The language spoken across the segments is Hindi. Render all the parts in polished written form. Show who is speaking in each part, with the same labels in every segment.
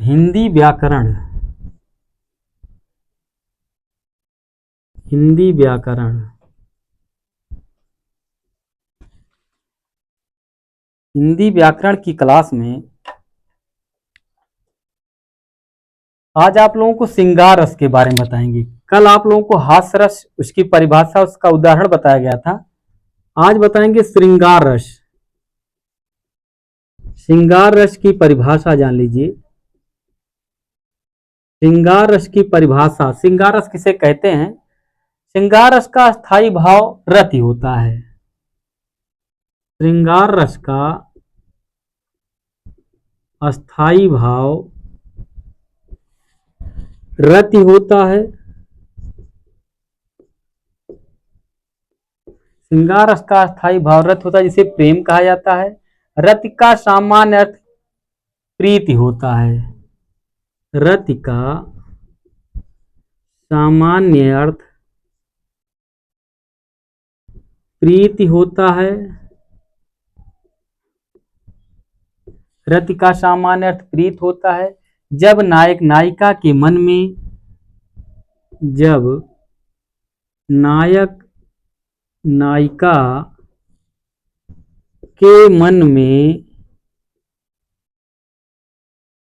Speaker 1: हिंदी व्याकरण। हिंदी व्याकरण। हिंदी व्याकरण की क्लास में आज आप लोगों को श्रृंगार रस के बारे में बताएंगे। कल आप लोगों को हास्य रस, उसकी परिभाषा, उसका उदाहरण बताया गया था। आज बताएंगे श्रृंगार रस। श्रृंगार रस की परिभाषा जान लीजिए। श्रृंगार रस की परिभाषा, श्रृंगार रस किसे कहते हैं? श्रृंगार रस का स्थायी भाव रति होता है। श्रृंगार रस का अस्थाई भाव रति होता है। श्रृंगार रस का अस्थाई भाव रति होता है, जिसे प्रेम कहा जाता है। रति का सामान्य अर्थ प्रीति होता है। रति का सामान्य अर्थ प्रीति होता है। रति का सामान्य अर्थ प्रीत होता है। जब नायक नायिका के मन में जब नायक नायिका के मन में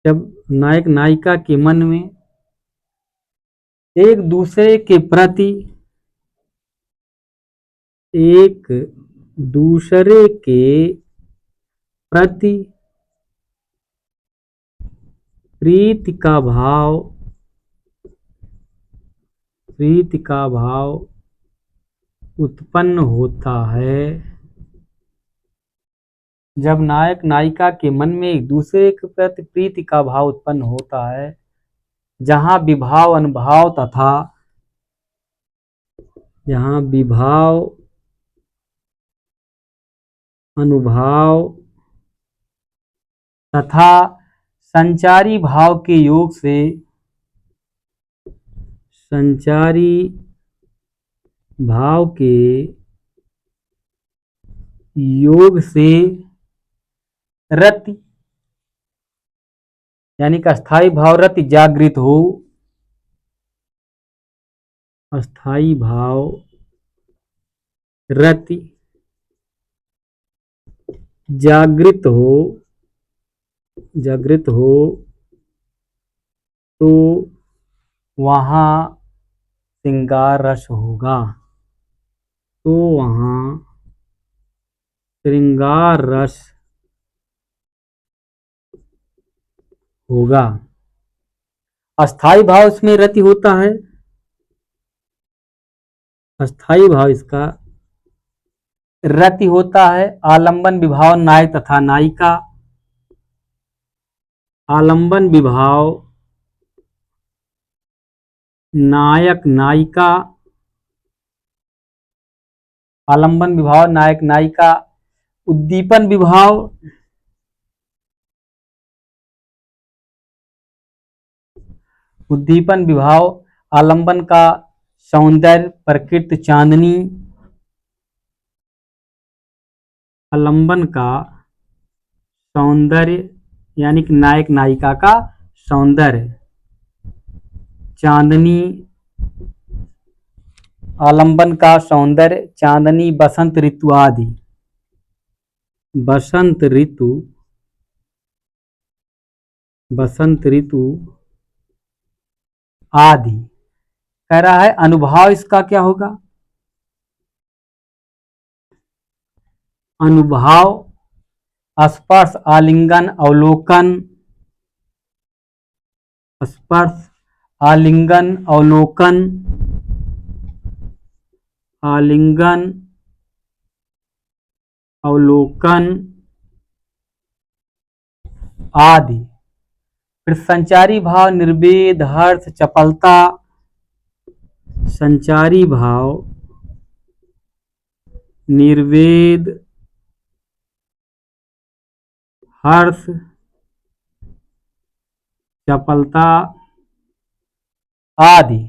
Speaker 1: जब नायक नायिका के मन में एक दूसरे के प्रति प्रीति का भाव उत्पन्न होता है। जब नायक नायिका के मन में एक दूसरे के प्रति प्रीति का भाव उत्पन्न होता है, जहां विभाव अनुभाव तथा संचारी भाव के योग से रति यानी कि अस्थाई भाव रति जागृत हो। अस्थाई भाव रति जागृत हो तो वहां श्रृंगार रस होगा। श्रृंगार रस होगा। अस्थाई भाव इसमें रति होता है। अस्थाई भाव इसका रति होता है। आलंबन विभाव नायक तथा नायिका। आलंबन विभाव नायक नायिका। आलंबन विभाव नायक नायिका। उद्दीपन विभाव आलंबन का सौंदर्य प्रकृति चांदनी। आलंबन का सौंदर्य यानी कि नायक नायिका का सौंदर्य चांदनी। आलंबन का सौंदर्य चांदनी, बसंत ऋतु आदि। बसंत ऋतु आदि। कह रहा है अनुभाव इसका क्या होगा? अनुभाव स्पर्श आलिंगन अवलोकन। स्पर्श आलिंगन अवलोकन आदि। फिर संचारी भाव निर्वेद हर्ष चपलता। संचारी भाव निर्वेद हर्ष चपलता आदि।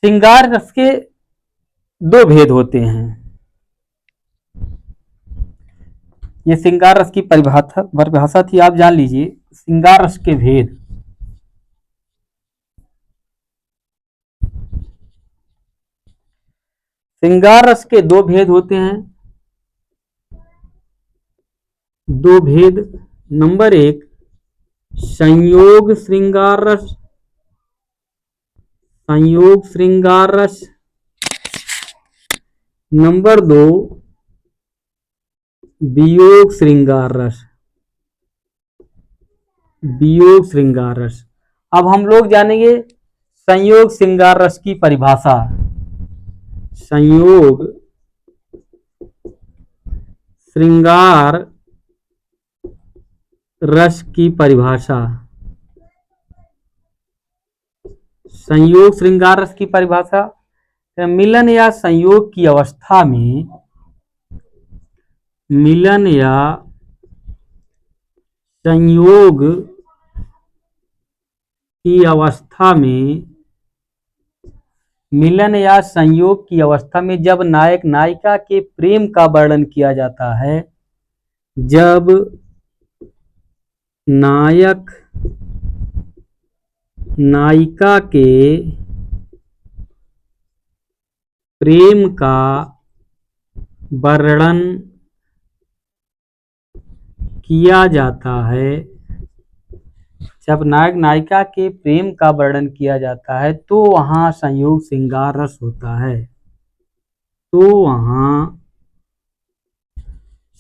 Speaker 1: श्रृंगार रस के दो भेद होते हैं। ये श्रृंगार रस की परिभाषा थी, आप जान लीजिए। श्रृंगार रस के भेद। श्रृंगार रस के दो भेद होते हैं। दो भेद। नंबर एक, संयोग श्रृंगार रस। संयोग श्रृंगार रस। नंबर दो, वियोग श्रृंगार रस। वियोग श्रृंगार रस। अब हम लोग जानेंगे संयोग श्रृंगार रस की परिभाषा। संयोग श्रृंगार रस की परिभाषा। संयोग श्रृंगार रस की परिभाषा, मिलन या संयोग की अवस्था में, मिलन या संयोग की अवस्था में, मिलन या संयोग की अवस्था में जब नायक नायिका के प्रेम का वर्णन किया जाता है, जब नायक नायिका के प्रेम का वर्णन किया जाता है, जब नायक नायिका के प्रेम का वर्णन किया जाता है तो वहां संयोग श्रृंगार रस होता है। तो वहां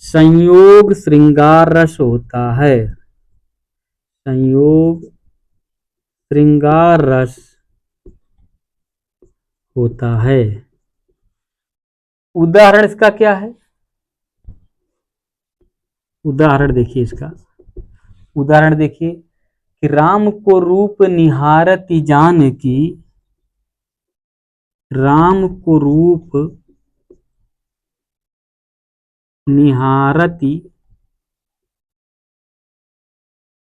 Speaker 1: संयोग श्रृंगार रस होता है। संयोग श्रृंगार रस होता है। उदाहरण इसका क्या है? उदाहरण देखिए इसका। उदाहरण देखिए कि राम को रूप निहारती जानकी, राम को रूप निहारती,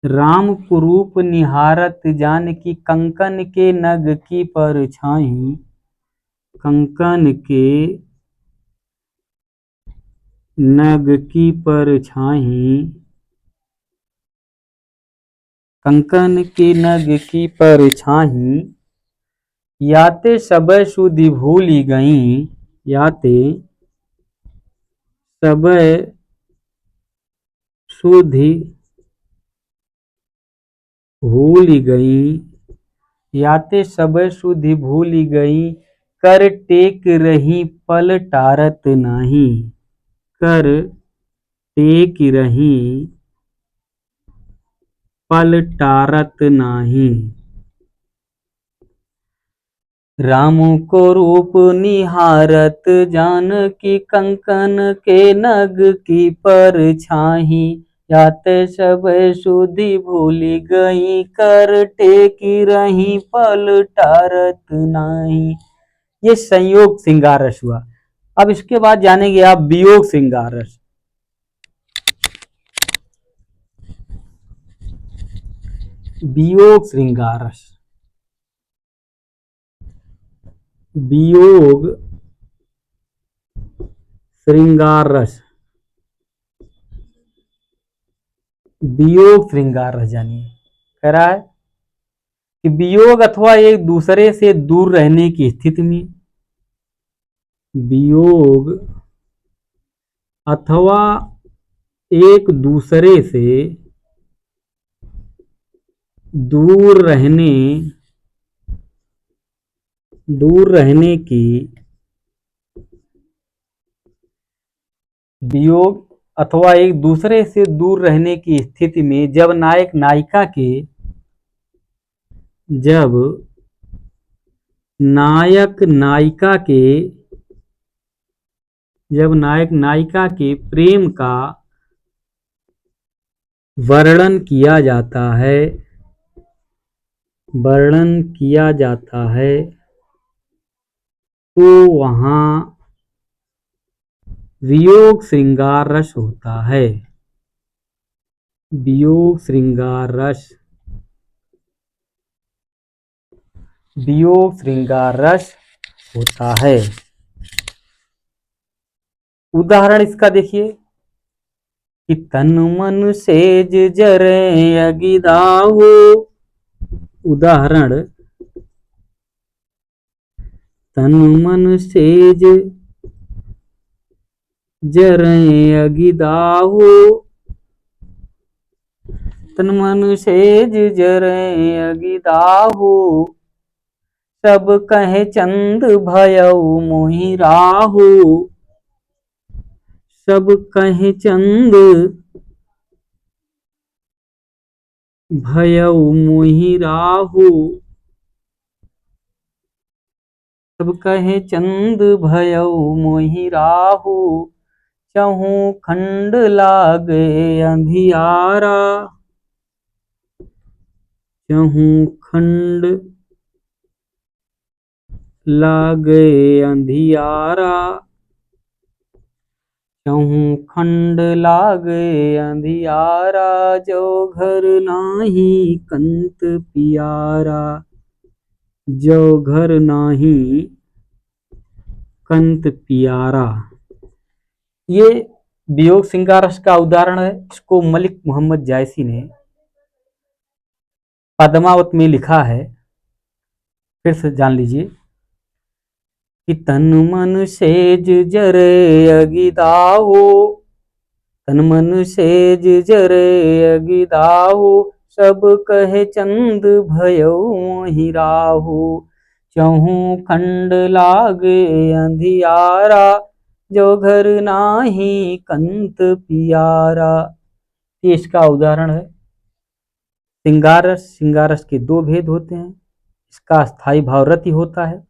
Speaker 1: राम को रूप निहारत जानकी कंकन के नग की परछाई, कंकन के नग की परछाई, कंकन के नग की परछाई, याते सबय सुधि भूली गई, याते सबय सुधि भूली गई, याते सबय सुधि भूली गई, कर टेक रही पल टारत नाही, कर टेक रही पल टारत नाही। राम को रूप निहारत जानकी कंकन के नग की परछाई, याते सबय सुधि भूली गई, कर टेकी रही पल टारत नाही। ये संयोग श्रृंगार रस हुआ। अब इसके बाद जानेंगे आप वियोग श्रृंगार रस। वियोग श्रृंगार रस। वियोग श्रृंगार रस। वियोग श्रृंगार रस जानिए। कह रहा है कि वियोग अथवा एक दूसरे से दूर रहने की स्थिति में, वियोग अथवा एक दूसरे से दूर रहने की, वियोग अथवा एक दूसरे से दूर रहने की स्थिति में जब नायक नायिका के, जब नायक नायिका के, जब नायक नायिका के प्रेम का वर्णन किया जाता है, वर्णन किया जाता है तो वहां वियोग श्रृंगार रस होता है। वियोग श्रृंगार रस। वियोग श्रृंगार रस होता है। उदाहरण इसका देखिए कि तन मन सेज जरे अगिदाहो। उदाहरण, तन मन सेज जरे अगिदाहो। तन मन सेज जरे अगिदाहो। सब कहे चंद भयउ मोहि राहु। सब कहे चंद भयउ मोहि राहु। सब कहे चंद भयउ मोहि राहु। चहु खंड लागे अंधियारा। चहु खंड लागे अंधियारा। चहु खंड लागे अंधियारा। जो घर नाही कंत पियारा। जो घर नाही कंत पियारा। ये वियोग श्रृंगार रस का उदाहरण है। इसको मलिक मोहम्मद जायसी ने पद्मावत में लिखा है। फिर से जान लीजिए कि तन मन सेज जरे अगिदाहो। तन मन सेज जरे अगिदाहो। सब कहे चंद भयउ मोहि राहु। चहु खंड लागे अंधियारा। जो घर नाही कंत पियारा। ये इसका उदाहरण है। श्रृंगार रस के दो भेद होते हैं। इसका स्थायी भाव रति होता है।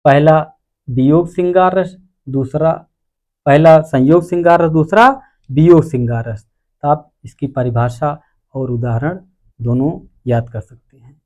Speaker 1: पहला वियोग श्रृंगार रस, दूसरा पहला संयोग श्रृंगार रस, दूसरा वियोग श्रृंगार रस। तो आप इसकी परिभाषा और उदाहरण दोनों याद कर सकते हैं।